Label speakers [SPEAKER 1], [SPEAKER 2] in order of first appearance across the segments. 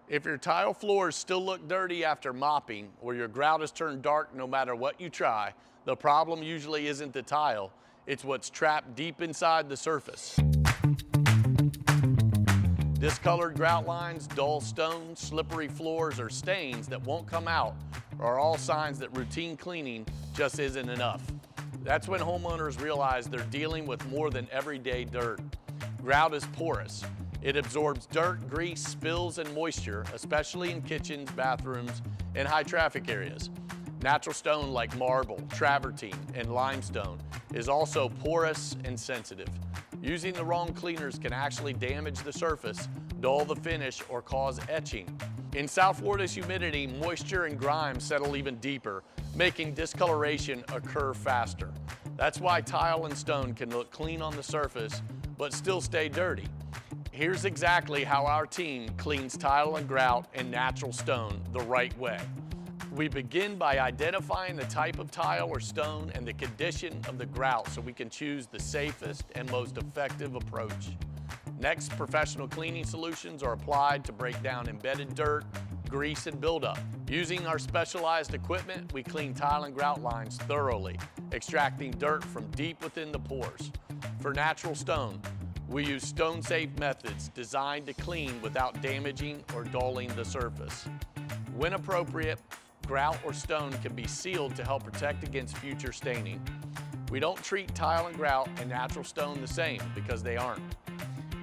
[SPEAKER 1] If your tile floors still look dirty after mopping, or your grout has turned dark no matter what you try, the problem usually isn't the tile, it's what's trapped deep inside the surface. Discolored grout lines, dull stones, slippery floors, or stains that won't come out are all signs that routine cleaning just isn't enough. That's when homeowners realize they're dealing with more than everyday dirt. Grout is porous. It absorbs dirt, grease, spills, and moisture, especially in kitchens, bathrooms, and high traffic areas. Natural stone like marble, travertine, and limestone is also porous and sensitive. Using the wrong cleaners can actually damage the surface, dull the finish, or cause etching. In South Florida's humidity, moisture and grime settle even deeper, making discoloration occur faster. That's why tile and stone can look clean on the surface, but still stay dirty. Here's exactly how our team cleans tile and grout and natural stone the right way. We begin by identifying the type of tile or stone and the condition of the grout so we can choose the safest and most effective approach. Next, professional cleaning solutions are applied to break down embedded dirt, grease, and buildup. Using our specialized equipment, we clean tile and grout lines thoroughly, extracting dirt from deep within the pores. For natural stone, we use stone-safe methods designed to clean without damaging or dulling the surface. When appropriate, grout or stone can be sealed to help protect against future staining. We don't treat tile and grout and natural stone the same because they aren't.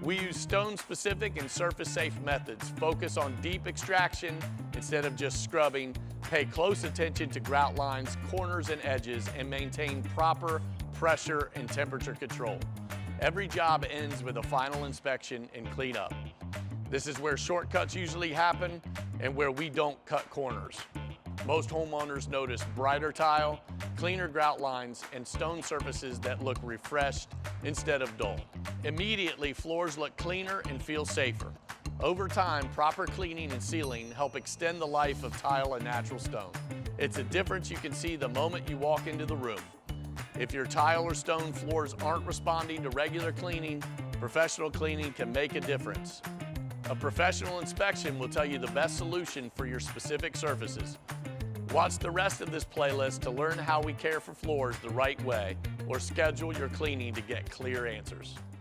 [SPEAKER 1] We use stone-specific and surface-safe methods, focus on deep extraction instead of just scrubbing, pay close attention to grout lines, corners, and edges, and maintain proper pressure and temperature control. Every job ends with a final inspection and cleanup. This is where shortcuts usually happen and where we don't cut corners. Most homeowners notice brighter tile, cleaner grout lines, and stone surfaces that look refreshed instead of dull. Immediately, floors look cleaner and feel safer. Over time, proper cleaning and sealing help extend the life of tile and natural stone. It's a difference you can see the moment you walk into the room. If your tile or stone floors aren't responding to regular cleaning, professional cleaning can make a difference. A professional inspection will tell you the best solution for your specific surfaces. Watch the rest of this playlist to learn how we care for floors the right way, or schedule your cleaning to get clear answers.